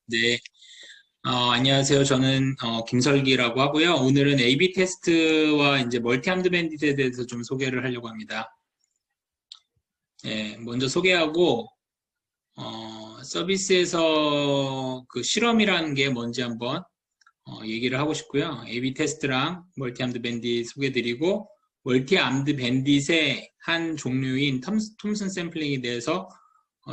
네, 안녕하세요. 저는 김설기라고 하고요. 오늘은 A/B 테스트와 이제 멀티 암드 밴딧에 대해서 좀 소개를 하려고 합니다. 예, 먼저 소개하고 서비스에서 그 실험이라는 게 뭔지 한번 얘기를 하고 싶고요. A/B 테스트랑 멀티 암드 밴딧 소개드리고 멀티 암드 밴딧의 한 종류인 톰슨 샘플링에 대해서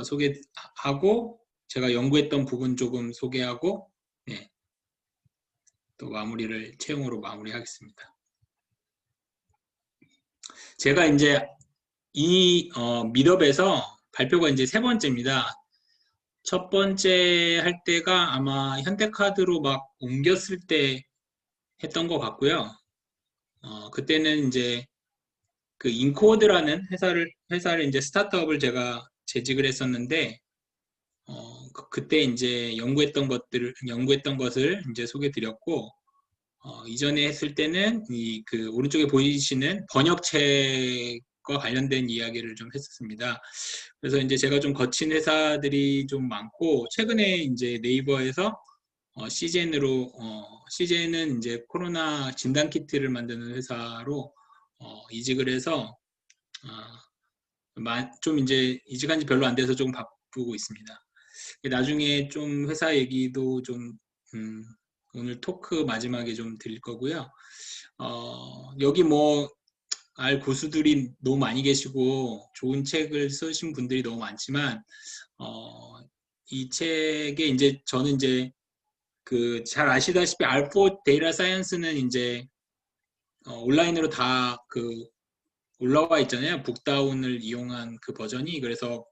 소개하고 제가 연구했던 부분 조금 소개하고 예, 또 마무리를 채용으로 마무리하겠습니다. 제가 이제 이 미덥에서 발표가 이제 세 번째입니다. 첫 번째 할 때가 아마 현대카드로 막 옮겼을 때 했던 것 같고요. 그때는 이제 그 인코드라는 회사를 이제 스타트업을 제가 재직을 했었는데 그때 이제 연구했던 것을 이제 소개 드렸고 이전에 했을 때는 이 그 오른쪽에 보이시는 번역책과 관련된 이야기를 좀 했었습니다. 그래서 이제 제가 좀 거친 회사들이 좀 많고 최근에 이제 네이버에서 CGN은 이제 코로나 진단 키트를 만드는 회사로 이직을 해서 좀 이제 이직한 지 별로 안 돼서 좀 바쁘고 있습니다. 나중에 좀 회사 얘기도 좀 음, 오늘 토크 마지막에 좀 드릴 거고요. 여기 뭐, 알 고수들이 너무 많이 계시고, 좋은 책을 쓰신 분들이 너무 많지만, 어, 이 책에 이제, 저는 이제, 그, 잘 아시다시피, 알포 데이터 사이언스는 이제, 온라인으로 다 그, 올라와 있잖아요. 북다운을 이용한 그 버전이. 그래서,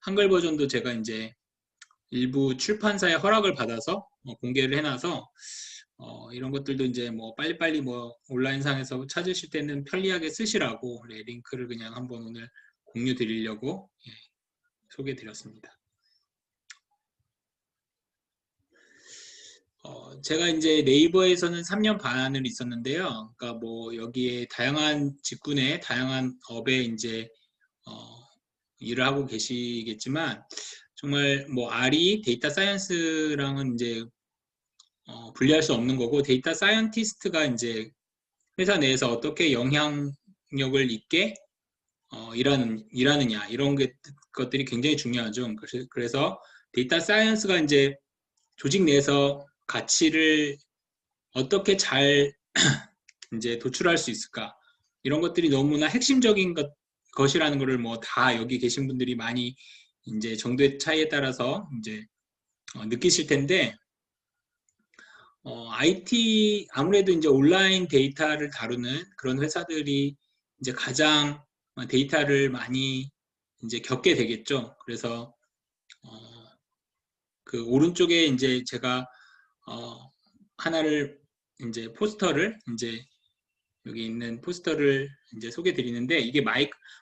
한글 버전도 제가 이제, 일부 출판사의 허락을 받아서 공개를 해놔서 이런 것들도 이제 뭐 빨리빨리 뭐 온라인상에서 찾으실 때는 편리하게 쓰시라고 네, 링크를 그냥 한번 오늘 공유 드리려고 예, 소개해 드렸습니다. 제가 이제 네이버에서는 3년 반을 있었는데요. 그러니까 뭐 여기에 다양한 직군에 다양한 업에 이제 어, 일을 하고 계시겠지만 정말 뭐 R이 데이터 사이언스랑은 이제 분리할 수 없는 거고 데이터 사이언티스트가 이제 회사 내에서 어떻게 영향력을 있게 일하느냐 이런 것들이 굉장히 중요하죠. 그래서 데이터 사이언스가 이제 조직 내에서 가치를 어떻게 잘 이제 도출할 수 있을까 이런 것들이 너무나 핵심적인 것이라는 것을 뭐 다 여기 계신 분들이 많이 이제 정도의 차이에 따라서 이제 느끼실 텐데 IT 아무래도 이제 온라인 데이터를 다루는 그런 회사들이 이제 가장 데이터를 많이 이제 겪게 되겠죠. 그래서 어, 그 오른쪽에 이제 제가 어, 하나를 이제 포스터를 이제 여기 있는 포스터를 이제 소개 드리는데 이게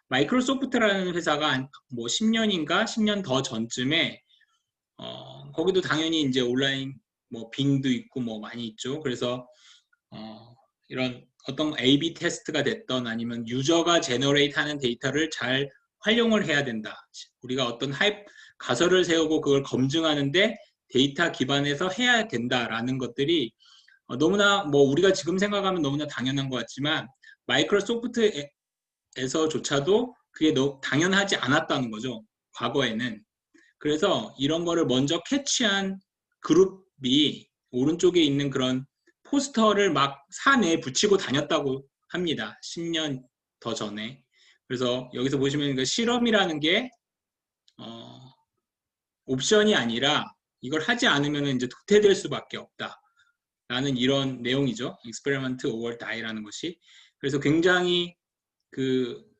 마이크로소프트라는 회사가 뭐 10년인가 10년 더 전쯤에 거기도 당연히 이제 온라인 뭐 빙도 있고 뭐 많이 있죠. 그래서 이런 어떤 A/B 테스트가 됐던 아니면 유저가 제너레이트 하는 데이터를 잘 활용을 해야 된다. 우리가 어떤 가설을 세우고 그걸 검증하는데 데이터 기반에서 해야 된다라는 것들이 너무나 뭐 우리가 지금 생각하면 너무나 당연한 것 같지만 마이크로소프트에서조차도 그게 당연하지 않았다는 거죠. 과거에는. 그래서 이런 거를 먼저 캐치한 그룹이 오른쪽에 있는 그런 포스터를 막 사내에 붙이고 다녔다고 합니다. 10년 더 전에. 그래서 여기서 보시면 그 실험이라는 게 어, 옵션이 아니라 이걸 하지 않으면 이제 도태될 수밖에 없다. 라는 이런 내용이죠. experiment or die라는 것이. 그래서 굉장히 그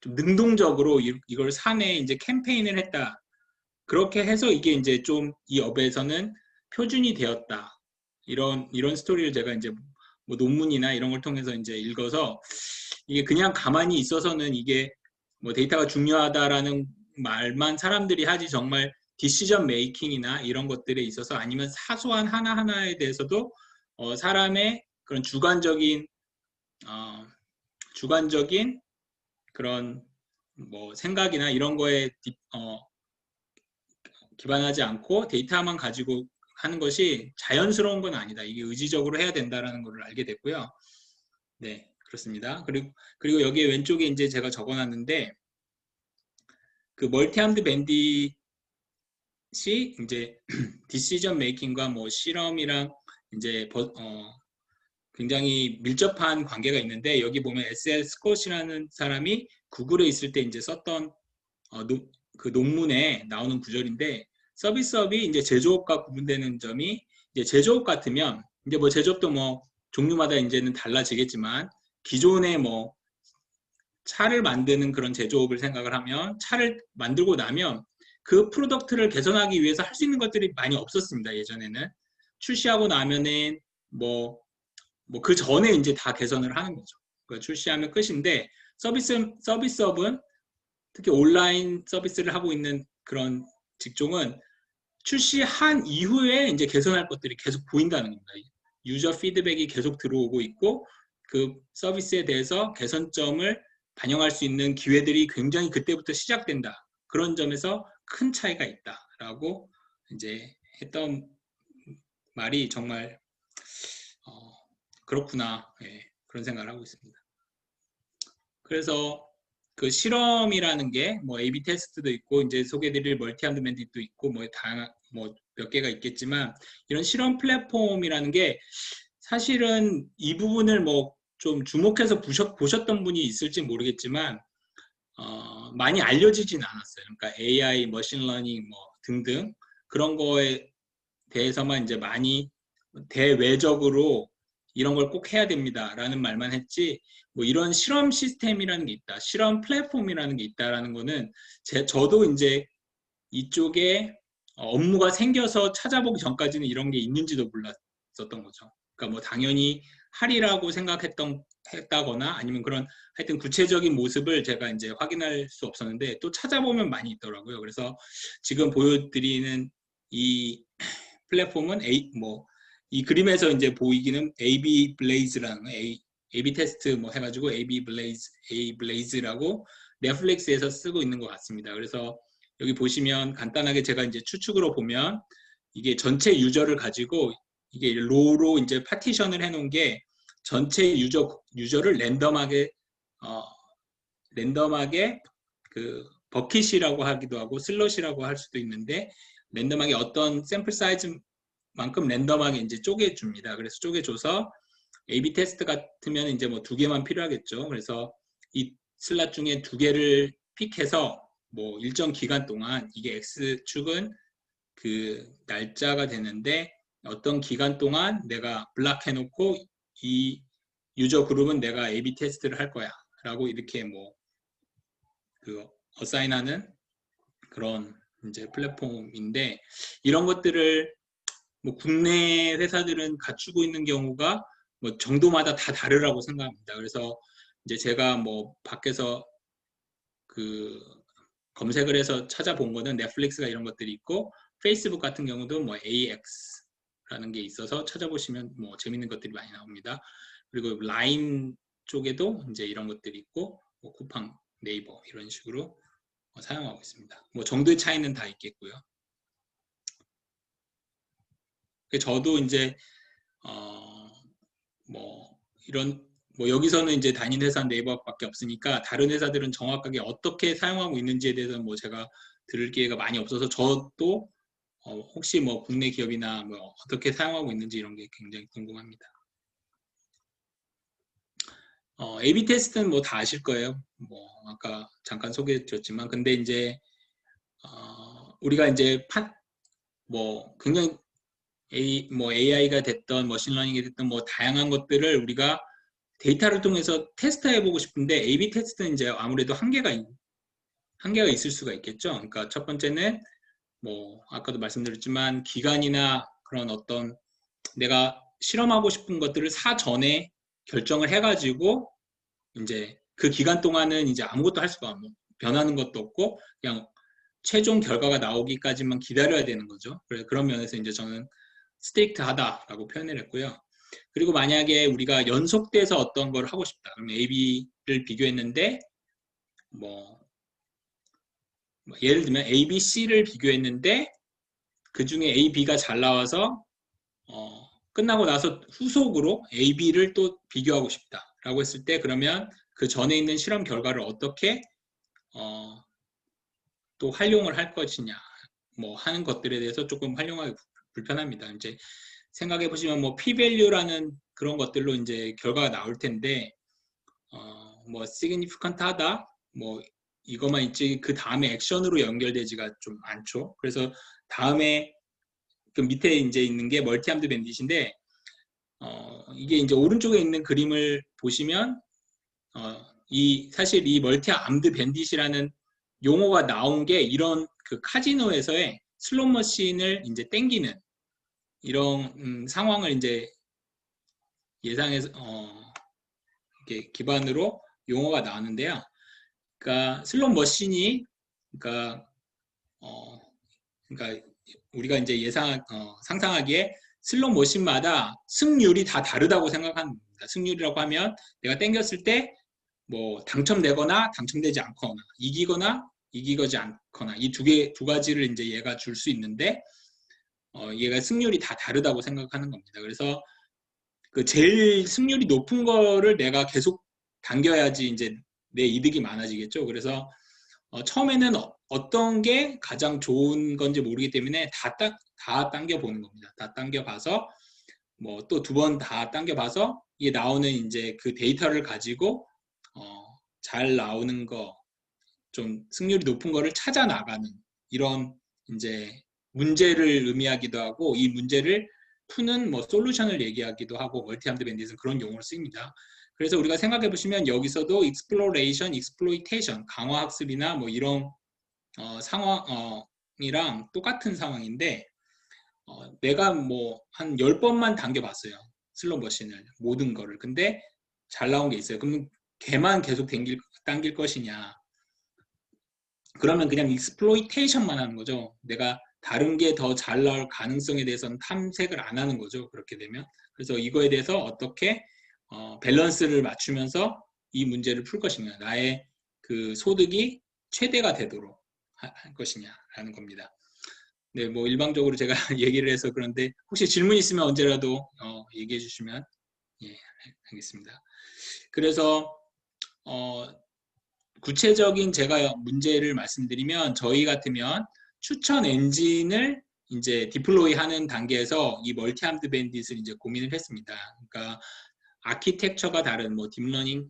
좀 능동적으로 이걸 사내에 이제 캠페인을 했다. 그렇게 해서 이게 이제 좀 이 업에서는 표준이 되었다. 이런 스토리를 제가 이제 뭐 논문이나 이런 걸 통해서 이제 읽어서 이게 그냥 가만히 있어서는 이게 뭐 데이터가 중요하다라는 말만 사람들이 하지 정말 디시전 메이킹이나 이런 것들에 있어서 아니면 사소한 하나하나에 대해서도 사람의 그런 어, 주관적인 그런 뭐 생각이나 이런 거에 기반하지 않고 데이터만 가지고 하는 것이 자연스러운 건 아니다. 이게 의지적으로 해야 된다라는 것을 알게 됐고요. 네, 그렇습니다. 그리고 여기에 왼쪽에 이제 제가 적어놨는데 그 멀티아임드 밴딧이 이제 디시전 메이킹과 뭐 실험이랑 이제 굉장히 밀접한 관계가 있는데 여기 보면 S.L. 스콧이라는 사람이 구글에 있을 때 이제 썼던 그 논문에 나오는 구절인데 서비스업이 이제 제조업과 구분되는 점이 이제 제조업 같으면 이제 뭐 제조업도 뭐 종류마다 이제는 달라지겠지만 기존에 뭐 차를 만드는 그런 제조업을 생각을 하면 차를 만들고 나면 그 프로덕트를 개선하기 위해서 할 수 있는 것들이 많이 없었습니다. 예전에는 출시하고 나면은 뭐 그 전에 이제 다 개선을 하는 거죠. 그러니까 출시하면 끝인데 서비스업은 특히 온라인 서비스를 하고 있는 그런 직종은 출시한 이후에 이제 개선할 것들이 계속 보인다는 겁니다. 유저 피드백이 계속 들어오고 있고 그 서비스에 대해서 개선점을 반영할 수 있는 기회들이 굉장히 그때부터 시작된다. 그런 점에서 큰 차이가 있다라고 이제 했던 말이 정말 그렇구나. 예, 그런 생각을 하고 있습니다. 그래서 그 실험이라는 게 뭐 A/B 테스트도 있고 이제 소개드릴 멀티아임드 밴딧도 있고 뭐 다양한 뭐 몇 개가 있겠지만 이런 실험 플랫폼이라는 게 사실은 이 부분을 뭐 좀 주목해서 보셨던 분이 있을지 모르겠지만 많이 알려지진 않았어요. 그러니까 AI, 머신러닝 뭐 등등 그런 거에 대해서만 이제 많이 대외적으로 이런 걸 꼭 해야 됩니다라는 말만 했지 뭐 이런 실험 시스템이라는 게 있다, 실험 플랫폼이라는 게 있다라는 거는 저도 이제 이쪽에 업무가 생겨서 찾아보기 전까지는 이런 게 있는지도 몰랐었던 거죠. 그러니까 뭐 당연히 하리라고 했다거나 아니면 그런 하여튼 구체적인 모습을 제가 이제 확인할 수 없었는데 또 찾아보면 많이 있더라고요. 그래서 지금 보여드리는 이 플랫폼은 이 그림에서 이제 보이기는 AB 블레이즈라는 AB 테스트 뭐 해가지고 AB 블레이즈라고 넷플릭스에서 쓰고 있는 것 같습니다. 그래서 여기 보시면 간단하게 제가 이제 추측으로 보면 이게 전체 유저를 가지고 이게 로로 이제 파티션을 해놓은 게 전체 유저를 랜덤하게 그 버킷이라고 하기도 하고 슬롯이라고 할 수도 있는데 랜덤하게 어떤 샘플 사이즈만큼 랜덤하게 이제 쪼개줍니다. 그래서 쪼개줘서 A/B 테스트 같으면 이제 뭐 2개만 필요하겠죠. 그래서 이 슬롯 중에 2개를 픽해서 뭐 일정 기간 동안 이게 X축은 그 날짜가 되는데 어떤 기간 동안 내가 블락 해놓고 이 유저 그룹은 내가 A/B 테스트를 할 거야 라고 이렇게 뭐 그 어사인하는 그런 이제 플랫폼인데 이런 것들을 뭐 국내 회사들은 갖추고 있는 경우가 뭐 정도마다 다 다르라고 생각합니다. 그래서 이제 제가 뭐 밖에서 그 검색을 해서 찾아본 거는 넷플릭스가 이런 것들이 있고 페이스북 같은 경우도 뭐 AX라는 게 있어서 찾아보시면 뭐 재밌는 것들이 많이 나옵니다. 그리고 라인 쪽에도 이제 이런 것들이 있고 뭐 쿠팡, 네이버 이런 식으로 사용하고 있습니다. 뭐 정도의 차이는 다 있겠고요. 저도 이제 뭐 이런 뭐 여기서는 이제 다니는 회사는 네이버밖에 없으니까 다른 회사들은 정확하게 어떻게 사용하고 있는지에 대해서 뭐 제가 들을 기회가 많이 없어서 저도 혹시 뭐 국내 기업이나 뭐 어떻게 사용하고 있는지 이런 게 굉장히 궁금합니다. A/B 테스트는 뭐 다 아실 거예요. 뭐 아까 잠깐 소개해드렸지만 근데 이제 우리가 이제 뭐 굉장히 뭐 AI가 됐던 머신러닝이 됐던 뭐 다양한 것들을 우리가 데이터를 통해서 테스트해보고 싶은데 A/B 테스트는 이제 아무래도 한계가 있을 수가 있겠죠. 그러니까 첫 번째는 뭐 아까도 말씀드렸지만 기간이나 그런 어떤 내가 실험하고 싶은 것들을 사전에 결정을 해가지고 이제 그 기간 동안은 이제 아무것도 할 수가 없고 변하는 것도 없고 그냥 최종 결과가 나오기까지만 기다려야 되는 거죠. 그런 면에서 이제 저는 스트릭트하다라고 표현을 했고요. 그리고 만약에 우리가 연속돼서 어떤 걸 하고 싶다. 그러면 AB를 비교했는데 뭐 예를 들면 A, B, C를 비교했는데 그 중에 A, B가 잘 나와서 끝나고 나서 후속으로 A, B를 또 비교하고 싶다라고 했을 때 그러면 그 전에 있는 실험 결과를 어떻게 또 활용을 할 것이냐 뭐 하는 것들에 대해서 조금 활용하기 불편합니다. 이제 생각해 보시면 뭐 p-value라는 그런 것들로 이제 결과가 나올 텐데 뭐 significant 하다 뭐 이것만 있지 그 다음에 액션으로 연결되지가 좀 않죠. 그래서 다음에 그 밑에 이제 있는 게 멀티암드 밴딧인데 이게 이제 오른쪽에 있는 그림을 보시면 사실 이 멀티암드 밴딧이라는 용어가 나온 게 이런 그 카지노에서의 슬롯 머신을 이제 땡기는 이런 상황을 이제 예상해서 이렇게 기반으로 용어가 나왔는데요. 그러니까 슬롯 머신이 그러니까 그러니까 우리가 이제 상상하기에 슬롯 머신마다 승률이 다 다르다고 생각합니다. 승률이라고 하면 내가 땡겼을 때 뭐 당첨되거나 당첨되지 않거나 이기거나 이기지 않거나 이 두 가지를 이제 얘가 줄 수 있는데 얘가 승률이 다 다르다고 생각하는 겁니다. 그래서 그 제일 승률이 높은 거를 내가 계속 당겨야지 이제 내 이득이 많아지겠죠. 그래서 처음에는 어떤 게 가장 좋은 건지 모르기 때문에 다 당겨보는 겁니다. 다 당겨봐서 뭐 또 두 번 다 당겨봐서 이게 나오는 이제 그 데이터를 가지고 잘 나오는 거, 좀 승률이 높은 거를 찾아 나가는 이런 이제 문제를 의미하기도 하고 이 문제를 푸는 뭐 솔루션을 얘기하기도 하고 멀티암드 밴딧은 그런 용어를 씁니다. 그래서 우리가 생각해 보시면 여기서도 exploration, exploitation, 강화 학습이나 뭐 이런 상황이랑 똑같은 상황인데 내가 뭐 한 10번만 당겨봤어요. 슬롯 머신을 모든 거를. 근데 잘 나온 게 있어요. 그러면 걔만 계속 당길 것이냐. 그러면 그냥 익스플로이테이션만 하는 거죠. 내가 다른 게 더 잘 나올 가능성에 대해서는 탐색을 안 하는 거죠. 그렇게 되면. 그래서 이거에 대해서 어떻게 밸런스를 맞추면서 이 문제를 풀 것이냐. 나의 그 소득이 최대가 되도록 할 것이냐라는 겁니다. 네, 뭐 일방적으로 제가 얘기를 해서 그런데 혹시 질문 있으면 언제라도 얘기해 주시면 예, 알겠습니다. 그래서 구체적인 제가 문제를 말씀드리면 저희 같으면 추천 엔진을 이제 디플로이 하는 단계에서 이 멀티암드 밴딧을 이제 고민을 했습니다. 그러니까 아키텍처가 다른 뭐 딥러닝의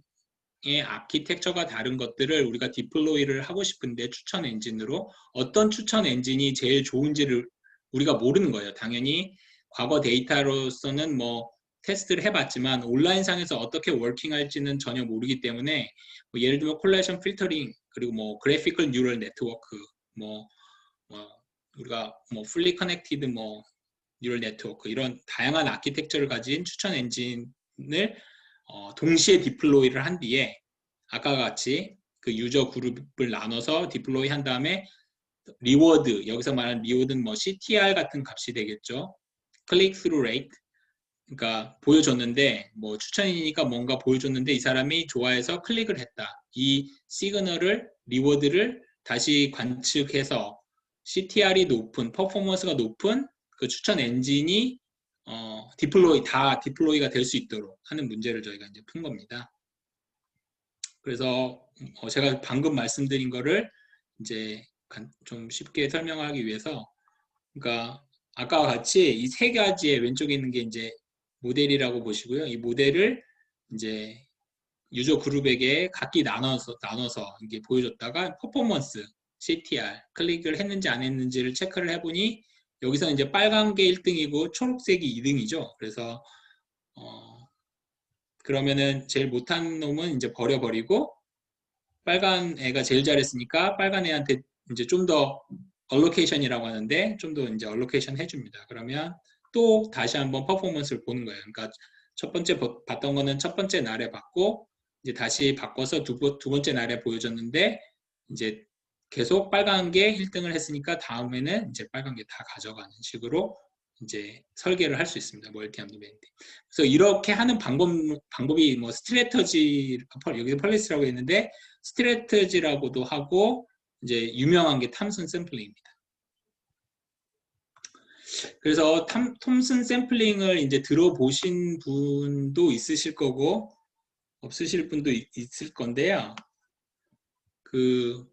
아키텍처가 다른 것들을 우리가 디플로이를 하고 싶은데 추천 엔진으로 어떤 추천 엔진이 제일 좋은지를 우리가 모르는 거예요. 당연히 과거 데이터로서는 뭐 테스트를 해봤지만 온라인상에서 어떻게 워킹할지는 전혀 모르기 때문에 뭐 예를 들면 콜레이션 필터링 그리고 뭐 그래피컬 뉴럴 네트워크 뭐 우리가 뭐 풀리 커넥티드 뭐 뉴럴 네트워크 이런 다양한 아키텍처를 가진 추천 엔진을 동시에 디플로이를 한 뒤에 아까 같이 그 유저 그룹을 나눠서 디플로이 한 다음에 리워드 여기서 말하는 리워드는 뭐 CTR 같은 값이 되겠죠. 클릭 스루 레이트 그러니까 보여줬는데 뭐 추천이니까 뭔가 보여줬는데 이 사람이 좋아해서 클릭을 했다. 이 시그널을 리워드를 다시 관측해서 CTR이 높은 퍼포먼스가 높은 그 추천 엔진이 디플로이가 될 수 있도록 하는 문제를 저희가 이제 푼 겁니다. 그래서 제가 방금 말씀드린 거를 이제 좀 쉽게 설명하기 위해서 그러니까 아까와 같이 이 세 가지의 왼쪽에 있는 게 이제 모델이라고 보시고요. 이 모델을 이제 유저 그룹에게 각기 나눠서 이게 보여줬다가 퍼포먼스, CTR, 클릭을 했는지 안 했는지를 체크를 해보니 여기서 이제 빨간 게 1등이고 초록색이 2등이죠. 그래서 그러면은 제일 못한 놈은 이제 버려버리고 빨간 애가 제일 잘했으니까 빨간 애한테 이제 좀 더 얼로케이션이라고 하는데 좀 더 이제 얼로케이션 해줍니다. 그러면 또 다시 한번 퍼포먼스를 보는 거예요. 그러니까 첫 번째 봤던 거는 첫 번째 날에 봤고 이제 다시 바꿔서 두 번째 날에 보여줬는데 이제 계속 빨간 게 1등을 했으니까 다음에는 이제 빨간 게 다 가져가는 식으로 이제 설계를 할 수 있습니다. 멀티암드 밴딧. 그래서 이렇게 하는 방법이 뭐 스트래터지 여기서 펄리스라고 했는데 스트래터지라고도 하고 이제 유명한 게 탐슨 샘플링입니다. 그래서 톰슨 샘플링을 이제 들어보신 분도 있으실 거고 없으실 분도 있을 건데요. 그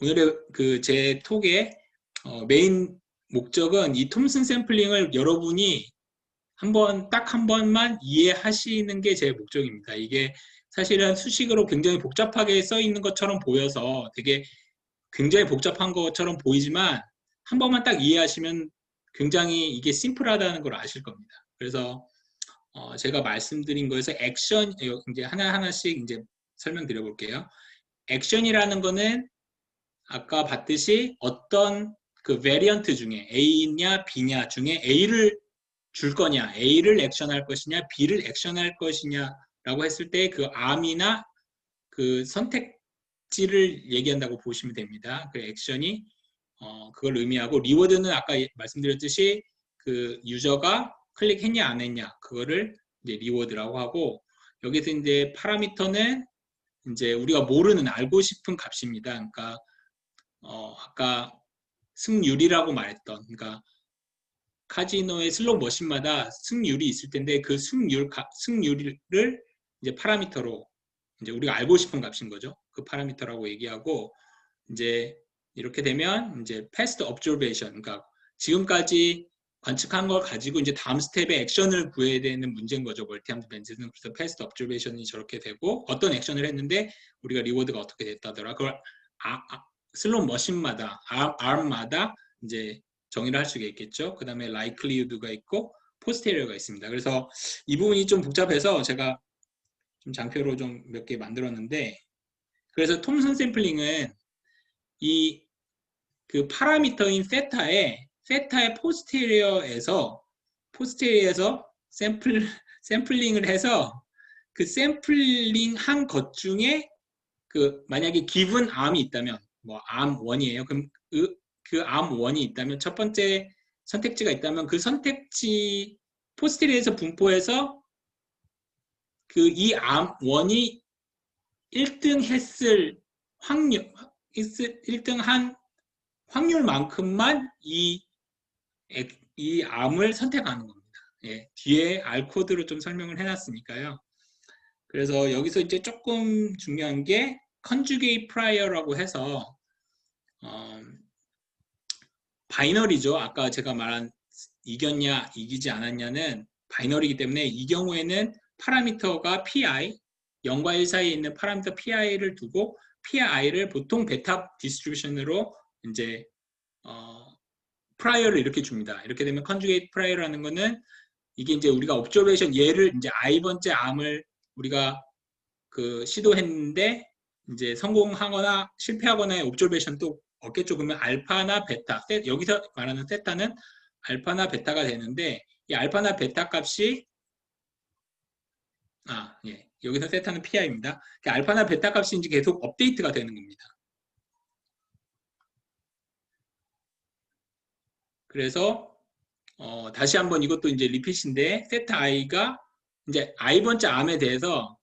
오늘의 그 제 톡의 메인 목적은 이 톰슨 샘플링을 여러분이 딱 한 번만 이해하시는 게 제 목적입니다. 이게 사실은 수식으로 굉장히 복잡하게 써 있는 것처럼 보여서 되게 굉장히 복잡한 것처럼 보이지만 한 번만 딱 이해하시면 굉장히 이게 심플하다는 걸 아실 겁니다. 그래서 제가 말씀드린 거에서 액션 이제 하나하나씩 이제 설명드려 볼게요. 액션이라는 거는 아까 봤듯이 어떤 그 베리언트 중에 A냐 B냐 중에 A를 줄 거냐, A를 액션할 것이냐, B를 액션할 것이냐라고 했을 때 그 arm이나 그 선택지를 얘기한다고 보시면 됩니다. 그 액션이 그걸 의미하고 리워드는 아까 말씀드렸듯이 그 유저가 클릭했냐 안 했냐 그거를 이제 리워드라고 하고 여기서 이제 파라미터는 이제 우리가 모르는 알고 싶은 값입니다. 그러니까 아까 승률이라고 말했던 그러니까 카지노의 슬롯 머신마다 승률이 있을 텐데 그 승률을 이제 파라미터로 이제 우리가 알고 싶은 값인 거죠. 그 파라미터라고 얘기하고 이제 이렇게 되면 이제 past observation 그러니까 지금까지 관측한 걸 가지고 이제 다음 스텝에 액션을 구해야 되는 문제인 거죠. 멀티암드 벤즈는 그래서 past observation이 저렇게 되고 어떤 액션을 했는데 우리가 리워드가 어떻게 됐다더라. 그걸 슬롯 머신마다 arm마다 이제 정의를 할 수가 있겠죠. 그 다음에 likelihood가 있고 posteriors가 있습니다. 그래서 이 부분이 좀 복잡해서 제가 좀 장표로 좀 몇 개 만들었는데 그래서 톰슨 샘플링은 이 그 파라미터인 세타의 포스테리어에서 샘플링을 해서 그 샘플링 한 것 중에 그 만약에 기분 암이 있다면 뭐 암 1이에요. 그럼 그 암 1이 있다면 첫 번째 선택지가 있다면 그 선택지 포스테리어에서 분포해서 그 이 암 1이 1등 했을 확률 1등 한 확률만큼만 이 암을 선택하는 겁니다. 예, 뒤에 R 코드로 좀 설명을 해놨으니까요. 그래서 여기서 이제 조금 중요한 게 conjugate prior라고 해서 바이너리죠. 아까 제가 말한 이겼냐 이기지 않았냐는 바이너리이기 때문에 이 경우에는 파라미터가 pi 0과 1 사이에 있는 파라미터 pi를 두고 pi를 보통 베타 디스트리뷰션으로 이제 prior를 이렇게 줍니다. 이렇게 되면 conjugate prior라는 거는 이게 이제 우리가 observation 얘를 이제 i번째 암을 우리가 그 시도했는데 이제 성공하거나 실패하거나의 observation도 없겠죠. 그러면 알파나 베타, 여기서 말하는 세타는 알파나 베타가 되는데 이 알파나 베타 값이 예. 여기서 세타는 pi입니다. 알파나 베타 값이 이제 계속 업데이트가 되는 겁니다. 그래서 다시 한번 이것도 이제 리핏인데 세타 i가 이제 i번째 암에 대해서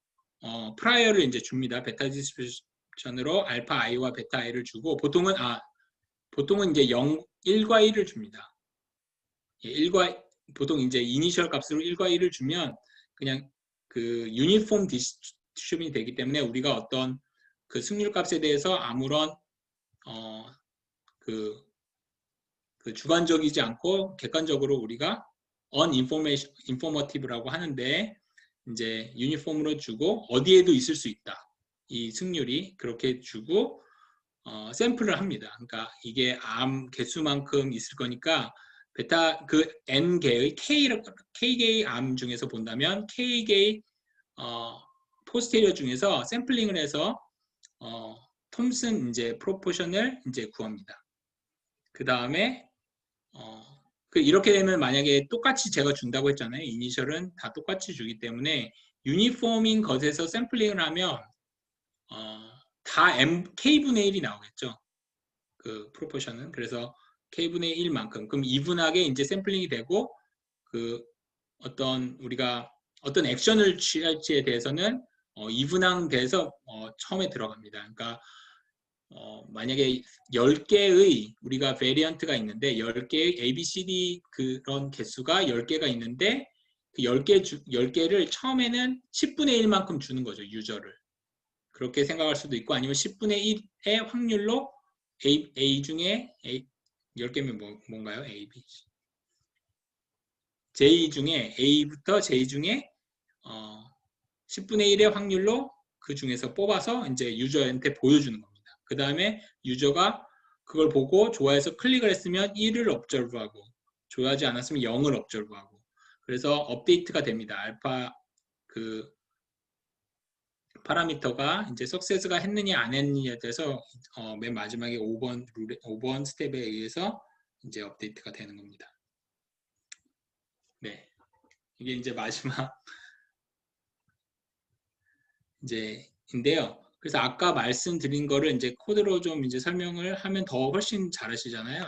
프라이어를 이제 줍니다. 베타 디스트리뷰션으로 알파 i와 베타 i를 주고 보통은 이제 1과 1을 줍니다. 1과 보통 이제 이니셜 값으로 1과 1을 주면 그냥 그 유니폼 디스트리뷰션이 되기 때문에 우리가 어떤 그 승률 값에 대해서 아무런 그 주관적이지 않고 객관적으로 우리가 uninformative라고 하는데 이제 유니폼으로 주고 어디에도 있을 수 있다. 이 승률이 그렇게 주고 샘플을 합니다. 그러니까 이게 암 개수만큼 있을 거니까 베타 그 n 개의 k 개의 암 중에서 본다면 k 개의 포스테리어 중에서 샘플링을 해서 톰슨 이제 프로포션을 이제 구합니다. 그 다음에 이렇게 되면 만약에 똑같이 제가 준다고 했잖아요. 이니셜은 다 똑같이 주기 때문에 유니폼인 것에서 샘플링을 하면 다 k분의 1이 나오겠죠. 그 프로포션은. 그래서 k분의 1만큼. 그럼 이분하게 이제 샘플링이 되고 그 우리가 어떤 액션을 취할지에 대해서는 이분항돼서 처음에 들어갑니다. 그러니까 만약에 10개의 우리가 베리언트가 있는데 10개의 ABCD 그런 개수가 10개가 있는데 그 10개를 처음에는 10분의 1만큼 주는 거죠. 유저를. 그렇게 생각할 수도 있고 아니면 10분의 1의 확률로 A 중에 10개면 뭔가요? A, B, C. J 중에 A부터 J 중에 10분의 1의 확률로 그 중에서 뽑아서 이제 유저한테 보여주는 겁니다. 그 다음에 유저가 그걸 보고 좋아해서 클릭을 했으면 1을 observe하고 좋아하지 않았으면 0을 observe하고 그래서 업데이트가 됩니다. 알파 그 파라미터가 이제 석세스가 했느냐 안 했느냐에 대해서 맨 마지막에 5번 스텝에 의해서 이제 업데이트가 되는 겁니다. 네. 이게 이제 마지막 인데요. 그래서 아까 말씀드린 거를 이제 코드로 좀 이제 설명을 하면 더 훨씬 잘하시잖아요.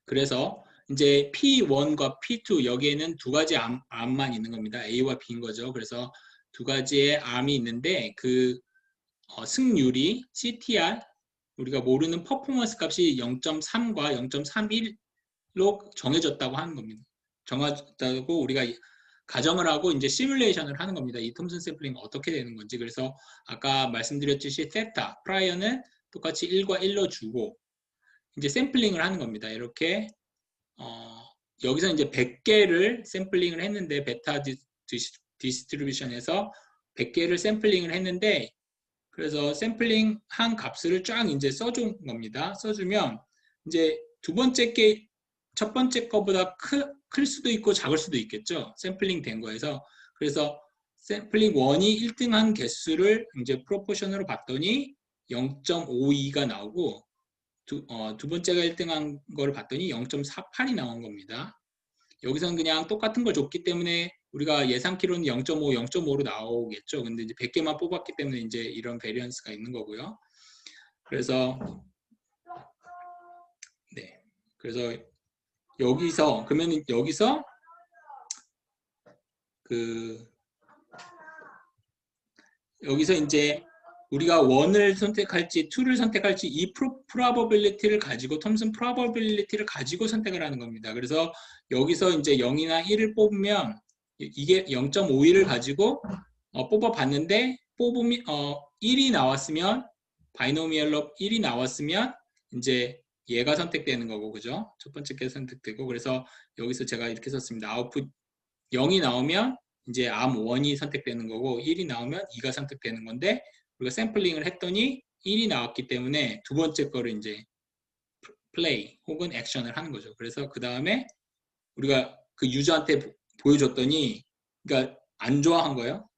그래서 이제 P1과 P2 여기에는 두 가지 암만 있는 겁니다. A와 B인 거죠. 그래서 두 가지의 암이 있는데 그 승률이 CTR 우리가 모르는 퍼포먼스 값이 0.3과 0.31로 정해졌다고 하는 겁니다. 정해졌다고 우리가 가정을 하고 이제 시뮬레이션을 하는 겁니다. 이 톰슨 샘플링 어떻게 되는 건지. 그래서 아까 말씀드렸듯이 세타, 프라이어는 똑같이 1과 1로 주고 이제 샘플링을 하는 겁니다. 이렇게 여기서 이제 100개를 샘플링을 했는데 베타 디스트리뷰션에서 100개를 샘플링을 했는데 그래서 샘플링 한 값을 쫙 이제 써준 겁니다. 써주면 이제 첫 번째 거보다 클 수도 있고 작을 수도 있겠죠. 샘플링 된 거에서. 그래서 샘플링 1이 1등한 개수를 이제 프로포션으로 봤더니 0.52가 나오고 두 번째가 1등한 걸 봤더니 0.48이 나온 겁니다. 여기서는 그냥 똑같은 걸 줬기 때문에 우리가 예상키로는 0.5, 0.5로 나오겠죠. 근데 이제 100개만 뽑았기 때문에 이제 이런 베리언스가 있는 거고요. 그래서 네. 그래서 그러면 여기서 여기서 이제 우리가 1을 선택할지 2를 선택할지 이 probability를 가지고 톰슨 probability를 가지고 선택을 하는 겁니다. 그래서 여기서 이제 0이나 1을 뽑으면 이게 0.51을 가지고 뽑아봤는데 뽑으면 1이 나왔으면 바이노미얼로 1이 나왔으면 이제 얘가 선택되는 거고 그죠? 첫 번째 게 선택되고 그래서 여기서 제가 이렇게 썼습니다. 아웃풋 0이 나오면 이제 암 1이 선택되는 거고 1이 나오면 2가 선택되는 건데 우리가 샘플링을 했더니 1이 나왔기 때문에 두 번째 거를 이제 플레이 혹은 액션을 하는 거죠. 그래서 그 다음에 우리가 그 유저한테 보여줬더니 그러니까 안 좋아한 거예요.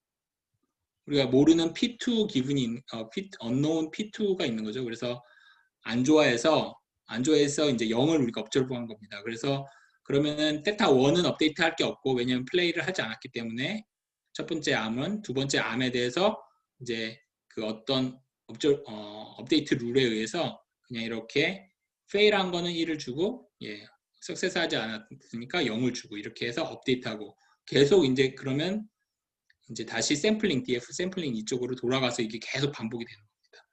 우리가 모르는 P2 기분이 unknown P2가 있는 거죠. 그래서 안 좋아해서 이제 0을 우리가 업저브한 겁니다. 그래서 그러면은 테타 1은 업데이트 할 게 없고 왜냐면 플레이를 하지 않았기 때문에 첫 번째 암은 두 번째 암에 대해서 이제 그 어떤 업데이트 룰에 의해서 그냥 이렇게 페일한 거는 1을 주고 석세스 하지 않았으니까 0을 주고 이렇게 해서 업데이트하고 계속 이제 그러면 이제 다시 샘플링 DF 샘플링 이쪽으로 돌아가서 이게 계속 반복이 되는 겁니다.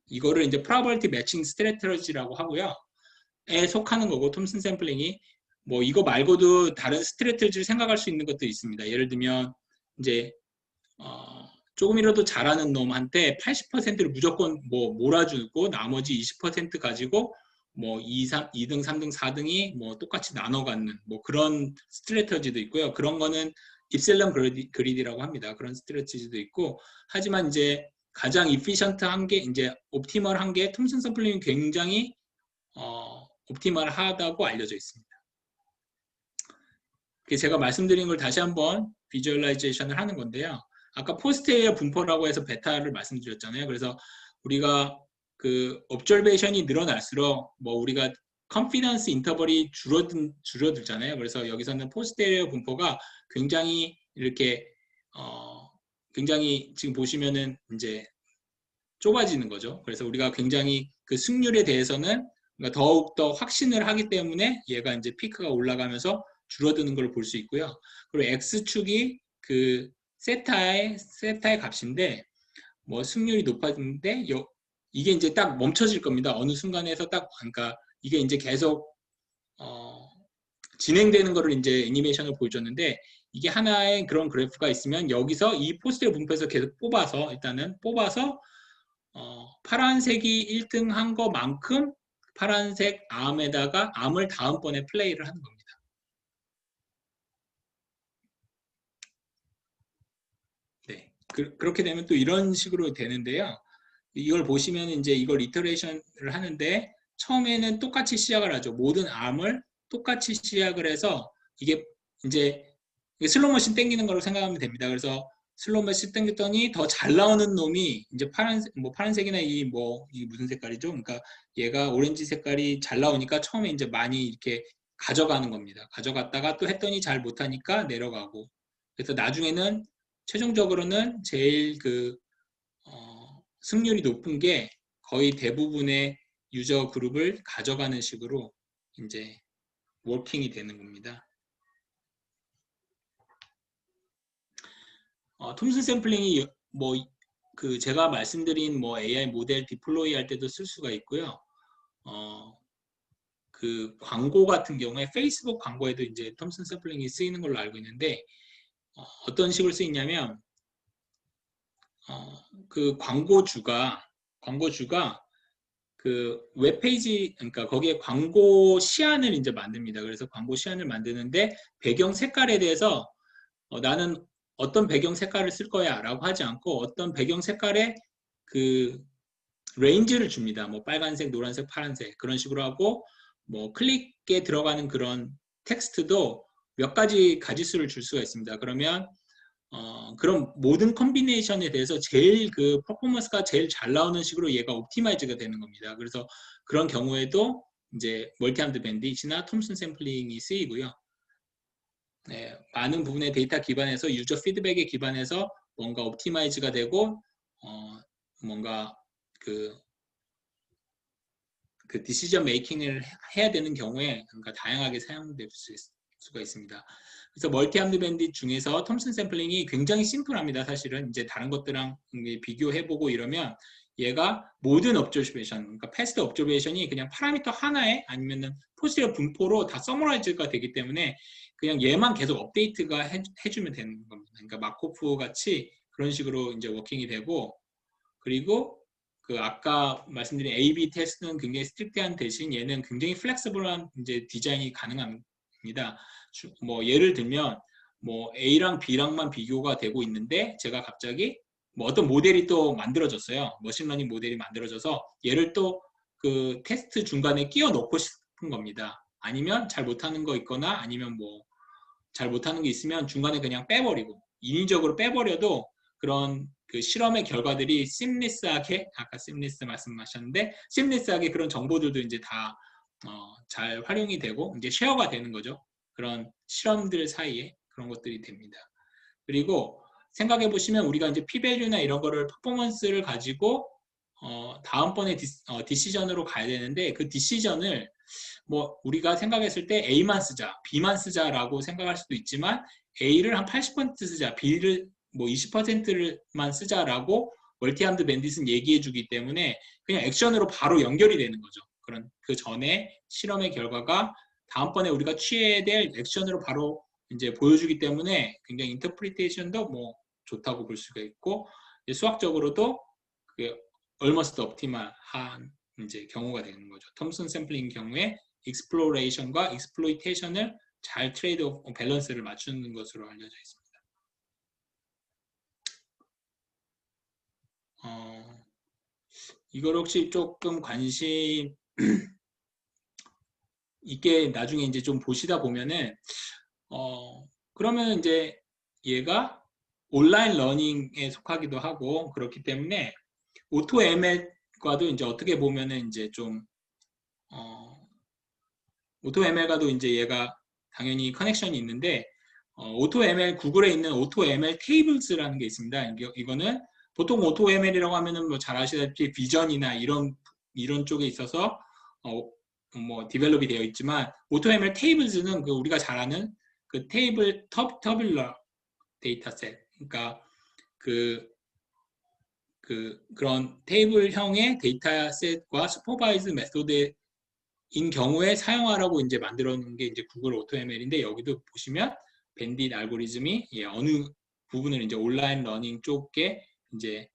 이거를 이제 probability matching strategy라고 하고요. 에 속하는 거고 톰슨 샘플링이 뭐 이거 말고도 다른 스트래테지를 생각할 수 있는 것도 있습니다. 예를 들면 이제 조금이라도 잘하는 놈한테 80%를 무조건 뭐 몰아주고 나머지 20% 가지고 뭐 2등, 3등, 4등이 뭐 똑같이 나눠 갖는 뭐 그런 스트래테지도 있고요. 그런 거는 입셀럼 그리디라고 합니다. 그런 스트래테지도 있고 하지만 이제 가장 이피션트한 게 이제 옵티멀한 게 톰슨 샘플링이 굉장히 옵티멀하다고 알려져 있습니다. 제가 말씀드린 걸 다시 한번 비주얼라이제이션을 하는 건데요. 아까 포스트웨어 분포라고 해서 베타를 말씀드렸잖아요. 그래서 우리가 그 observation이 늘어날수록 뭐 우리가 confidence 인터벌이 줄어들잖아요. 그래서 여기서는 포스트웨어 분포가 굉장히 이렇게 굉장히 지금 보시면은 이제 좁아지는 거죠. 그래서 우리가 굉장히 그 승률에 대해서는 더욱 더 확신을 하기 때문에 얘가 이제 피크가 올라가면서 줄어드는 걸 볼 수 있고요. 그리고 X축이 그 세타의 값인데 뭐 승률이 높아지는데 이게 이제 딱 멈춰질 겁니다. 어느 순간에서 딱 그러니까 이게 이제 계속 진행되는 거를 이제 애니메이션을 보여줬는데 이게 하나의 그런 그래프가 있으면 여기서 이 포스터 분포에서 계속 뽑아서 일단은 뽑아서 파란색이 1등 한 거만큼 파란색 암에다가 암을 다음번에 플레이를 하는 겁니다. 네. 그렇게 되면 또 이런 식으로 되는데요. 이걸 보시면 이제 이걸 이터레이션을 하는데 처음에는 똑같이 시작을 하죠. 모든 암을 똑같이 시작을 해서 이게 이제 슬로모션 땡기는 거로 생각하면 됩니다. 그래서 슬로모션 땡겼더니 더 잘 나오는 놈이 이제 파란색이나 이 무슨 색깔이죠? 그러니까 얘가 오렌지 색깔이 잘 나오니까 처음에 이제 많이 이렇게 가져가는 겁니다. 가져갔다가 또 했더니 잘 못하니까 내려가고. 그래서 나중에는 최종적으로는 제일 승률이 높은 게 거의 대부분의 유저 그룹을 가져가는 식으로 이제 워킹이 되는 겁니다. 톰슨 샘플링이 제가 말씀드린 AI 모델 디플로이 할 때도 쓸 수가 있고요. 그 광고 같은 경우에 페이스북 광고에도 이제 톰슨 샘플링이 쓰이는 걸로 알고 있는데 어떤 식으로 쓰이냐면 그 광고주가 그 웹페이지 그러니까 거기에 광고 시안을 이제 만듭니다. 그래서 광고 시안을 만드는데 배경 색깔에 대해서 나는 어떤 배경 색깔을 쓸 거야 라고 하지 않고 어떤 배경 색깔에 그 레인지를 줍니다. 뭐 빨간색, 노란색, 파란색 그런 식으로 하고 뭐 클릭에 들어가는 그런 텍스트도 몇 가지 가지수를 줄 수가 있습니다. 그러면 그런 모든 컨비네이션에 대해서 제일 그 퍼포먼스가 제일 잘 나오는 식으로 얘가 옵티마이즈가 되는 겁니다. 그래서 그런 경우에도 이제 멀티하드 밴딧이나 톰슨 샘플링이 쓰이고요. 네, 많은 부분의 데이터 기반에서 유저 피드백에 기반해서 뭔가 옵티마이즈가 되고 뭔가 그 디시전 메이킹을 해야 되는 경우에 그러니까 다양하게 사용될 수가 있습니다. 그래서 멀티암드 밴딧 중에서 톰슨 샘플링이 굉장히 심플합니다. 사실은 이제 다른 것들랑 비교해보고 이러면 얘가 모든 observation, 그러니까 패스트 observation이 그냥 파라미터 하나에 아니면은 포스티어 분포로 다 서머라이즈가 되기 때문에 그냥 얘만 계속 업데이트가 해주면 되는 겁니다. 그러니까 마코프 같이 그런 식으로 이제 워킹이 되고 그리고 그 아까 말씀드린 A/B 테스트는 굉장히 스트릭트한 대신 얘는 굉장히 플렉서블한 이제 디자인이 가능합니다. 뭐 예를 들면 뭐 A랑 B랑만 비교가 되고 있는데 제가 갑자기 뭐 어떤 모델이 또 만들어졌어요. 머신러닝 모델이 만들어져서 얘를 또 그 테스트 중간에 끼워 넣고 싶은 겁니다. 아니면 잘 못하는 거 있거나 아니면 뭐 잘 못하는 게 있으면 중간에 그냥 빼버리고 인위적으로 빼버려도 그런 그 실험의 결과들이 심리스하게 아까 심리스 말씀하셨는데 심리스하게 그런 정보들도 이제 다 잘 활용이 되고 이제 쉐어가 되는 거죠. 그런 실험들 사이에 그런 것들이 됩니다. 그리고 생각해 보시면 우리가 이제 p-value나 이런 거를 퍼포먼스를 가지고 다음번에 디시전으로 가야 되는데 그 디시전을 뭐 우리가 생각했을 때 A만 쓰자, B만 쓰자라고 생각할 수도 있지만 A를 한 80% 쓰자, B를 뭐 20%만 쓰자라고 멀티암드 밴딧은 얘기해 주기 때문에 그냥 액션으로 바로 연결이 되는 거죠. 그런 그 전에 실험의 결과가 다음번에 우리가 취해야 될 액션으로 바로 이제 보여주기 때문에 굉장히 인터프리테이션도 뭐 좋다고 볼 수가 있고 수학적으로도 그게 almost optimal한 이제 경우가 되는 거죠. 톰슨 샘플링 경우에 익스플로레이션과 익스플로이테이션을 잘 트레이드 오프 밸런스를 맞추는 것으로 알려져 있습니다. 이걸 혹시 조금 관심 있게 나중에 이제 좀 보시다 보면은 그러면 이제 얘가 온라인 러닝에 속하기도 하고 그렇기 때문에 오토 ML과도 이제 어떻게 보면은 이제 좀 오토 ML과도 이제 얘가 당연히 커넥션이 있는데 오토 ML 구글에 있는 오토 ML 테이블스라는 게 있습니다. 이거는 보통 오토 ML이라고 하면은 뭐 잘 아시다시피 비전이나 이런 쪽에 있어서 뭐 디벨롭이 되어 있지만 오토 ML 테이블스는 그 우리가 잘 아는 그 테이블 터뷸러 데이터셋 그러니까 그런 테이블형의 데이터셋과 슈퍼바이즈 메소드인 경우에 사용하라고 이제 만들어 놓은 게 이제 구글 AutoML인데 여기도 보시면 밴딧 알고리즘이 어느 부분을 이제 온라인 러닝 쪽에 이제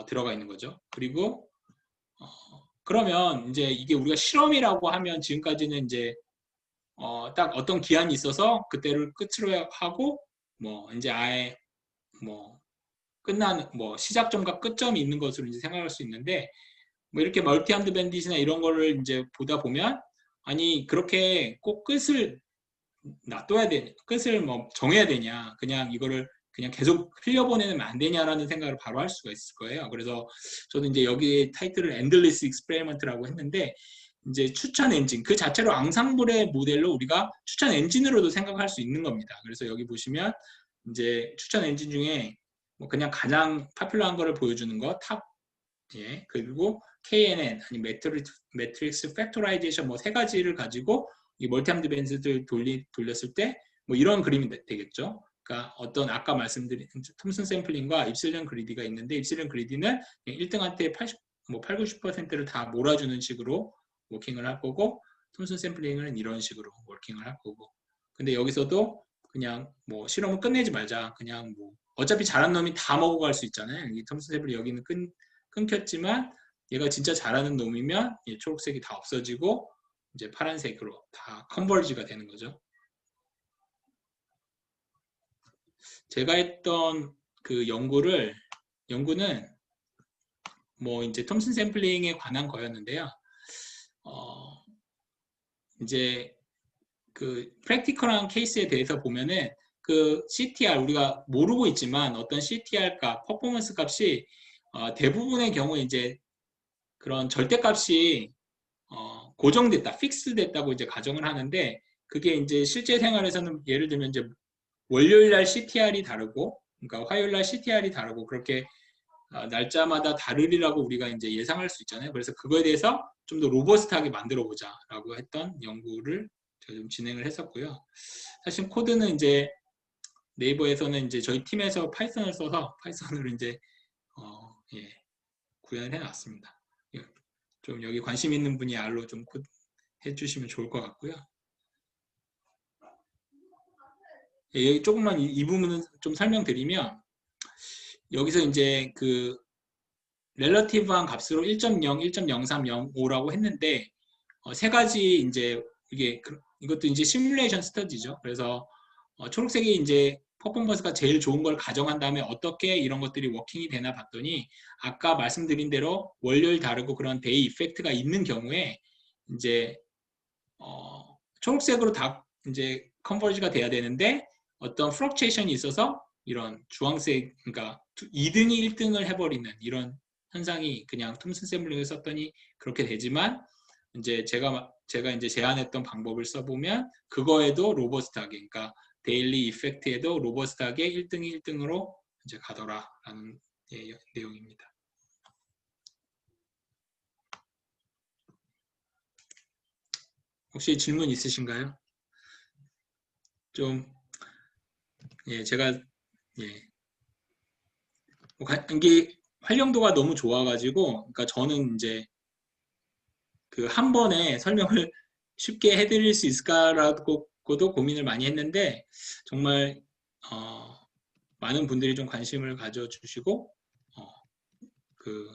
들어가 있는 거죠. 그리고 그러면 이제 이게 우리가 실험이라고 하면 지금까지는 이제 딱 어떤 기한이 있어서 그때를 끝으로 하고 뭐 이제 아예 뭐 끝나는 뭐 시작점과 끝점이 있는 것으로 이제 생각할 수 있는데 뭐 이렇게 멀티하드 밴딧이나 이런 거를 이제 보다 보면 아니 그렇게 꼭 끝을 놔둬야 되냐 끝을 뭐 정해야 되냐 그냥 이거를 그냥 계속 흘려보내면 안 되냐라는 생각을 바로 할 수가 있을 거예요. 그래서 저도 이제 여기 타이틀을 엔들리스 익스페리먼트라고 했는데 이제 추천 엔진 그 자체로 앙상블의 모델로 우리가 추천 엔진으로도 생각할 수 있는 겁니다. 그래서 여기 보시면 이제 추천 엔진 중에 뭐 그냥 가장 파퓰러한 거를 보여주는 거 탑, 예, 그리고 KNN 아니 매트릭스 팩토라이제이션 뭐 세 가지를 가지고 이 멀티함드 밴드를 돌렸을 때 뭐 이런 그림이 되겠죠. 그러니까 어떤 아까 말씀드린 톰슨 샘플링과 입실련 그리디가 있는데 입실련 그리디는 1등한테 80, 뭐 8, 90%를 다 몰아주는 식으로 워킹을 할 거고 톰슨 샘플링은 이런 식으로 워킹을 할 거고 근데 여기서도 그냥 뭐 실험을 끝내지 말자 그냥 뭐 어차피 잘한 놈이 다 먹어갈 수 있잖아요. 이 톰슨 샘플링 여기는 끊겼지만 얘가 진짜 잘하는 놈이면 초록색이 다 없어지고 이제 파란색으로 다 컨버지가 되는 거죠. 제가 했던 그 연구는 뭐 이제 톰슨 샘플링에 관한 거였는데요. 이제 그 프랙티컬한 케이스에 대해서 보면은 그 CTR 우리가 모르고 있지만 어떤 CTR 값, 퍼포먼스 값이 대부분의 경우에 이제 그런 절대값이 고정됐다, 픽스 됐다고 이제 가정을 하는데 그게 이제 실제 생활에서는 예를 들면 이제 월요일 날 CTR이 다르고 그러니까 화요일 날 CTR이 다르고 그렇게 날짜마다 다르리라고 우리가 이제 예상할 수 있잖아요. 그래서 그거에 대해서 좀 더 로버스트하게 만들어 보자라고 했던 연구를 제가 좀 진행을 했었고요. 사실 코드는 이제 네이버에서는 이제 저희 팀에서 파이썬을 써서 파이썬으로 이제 예, 구현을 해놨습니다. 예, 좀 여기 관심 있는 분이 R로 좀 코드 해주시면 좋을 것 같고요. 예, 여기 조금만 이 부분은 좀 설명드리면 여기서 이제 그 렐러티브한 값으로 1.0, 1.03, 05라고 했는데 세 가지 이제 이것도 이제 시뮬레이션 스터디죠. 그래서 초록색이 이제 퍼포먼스가 제일 좋은 걸 가정한 다음에 어떻게 이런 것들이 워킹이 되나 봤더니 아까 말씀드린 대로 월요일 다르고 그런 데이 이펙트가 있는 경우에 이제 초록색으로 다 이제 컨버지가 돼야 되는데 어떤 플럭체이션이 있어서 이런 주황색 그러니까 2등이 1등을 해버리는 이런 현상이 그냥 톰슨 샘플링을 썼더니 그렇게 되지만 이제 제가 이제 제안했던 방법을 써보면 그거에도 로버스트하게 그러니까 데일리 이펙트에도 로버스트하게 1등이 1등으로 이제 가더라라는 내용입니다. 혹시 질문 있으신가요? 좀 제가 이게 활용도가 너무 좋아가지고 그러니까 저는 이제 그 한 번에 설명을 쉽게 해드릴 수 있을까라고도 고민을 많이 했는데 정말 많은 분들이 좀 관심을 가져주시고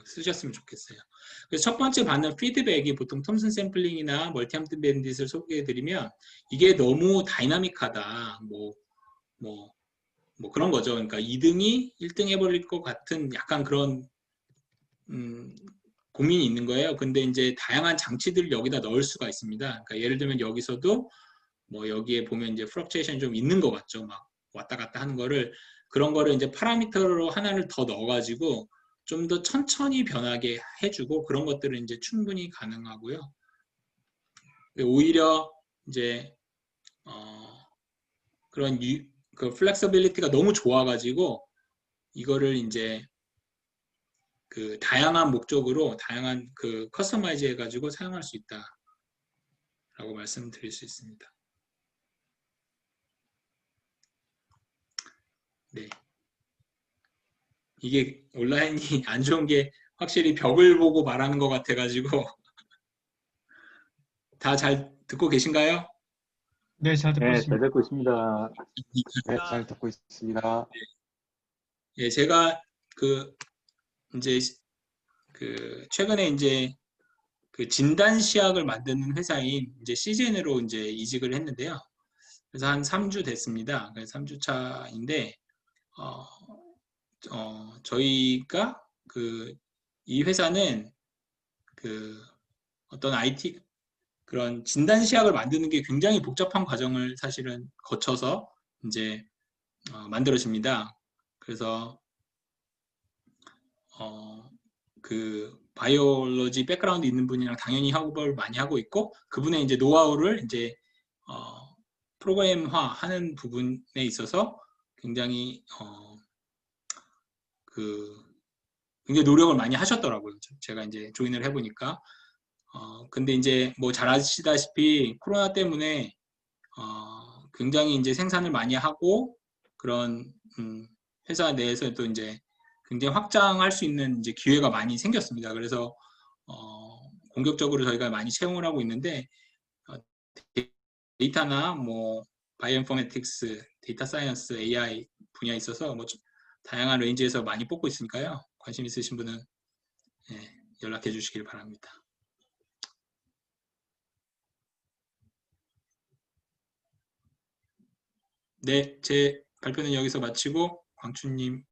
쓰셨으면 좋겠어요. 그래서 첫 번째 받는 피드백이 보통 톰슨 샘플링이나 멀티함드 밴딧을 소개해드리면 이게 너무 다이나믹하다. 뭐 그런 거죠. 그러니까 2등이 1등 해버릴 것 같은 약간 그런 고민이 있는 거예요. 근데 이제 다양한 장치들을 여기다 넣을 수가 있습니다. 그러니까 예를 들면 여기서도 뭐 여기에 보면 이제 플럭체이션이 좀 있는 것 같죠. 막 왔다 갔다 하는 거를 그런 거를 이제 파라미터로 하나를 더 넣어가지고 좀 더 천천히 변하게 해주고 그런 것들은 이제 충분히 가능하고요. 오히려 이제 그런 그 플렉서빌리티가 너무 좋아가지고 이거를 이제 그 다양한 목적으로 다양한 그 커스터마이즈 해가지고 사용할 수 있다라고 말씀드릴 수 있습니다. 네. 이게 온라인이 안 좋은 게 확실히 벽을 보고 말하는 것 같아가지고 다 잘 듣고 계신가요? 네, 잘 듣고 네, 잘 있습니다. 듣고 있습니다. 네, 잘 듣고 있습니다. 예, 제가 그 이제 그 최근에 이제 그 진단 시약을 만드는 회사인 이제 시젠으로 이제 이직을 했는데요. 그래서 한 3주 됐습니다. 그래서 3주 차인데 어, 저희가 그 이 회사는 그 어떤 IT 그런 진단 시약을 만드는 게 굉장히 복잡한 과정을 사실은 거쳐서 이제 만들어집니다. 그래서 그 바이올로지 백그라운드 있는 분이랑 당연히 협업을 많이 하고 있고 그분의 이제 노하우를 이제 프로그램화하는 부분에 있어서 굉장히 그 굉장히 노력을 많이 하셨더라고요. 제가 이제 조인을 해보니까 근데 이제 뭐 잘 아시다시피 코로나 때문에 굉장히 이제 생산을 많이 하고 그런 회사 내에서 또 이제 굉장히 확장할 수 있는 이제 기회가 많이 생겼습니다. 그래서 공격적으로 저희가 많이 채용을 하고 있는데 어, 데이터나 뭐 바이오인포메틱스, 데이터 사이언스, AI 분야에 있어서 뭐 다양한 레인지에서 많이 뽑고 있으니까요. 관심 있으신 분은 예, 연락해 주시길 바랍니다. 네, 제 발표는 여기서 마치고 광춘님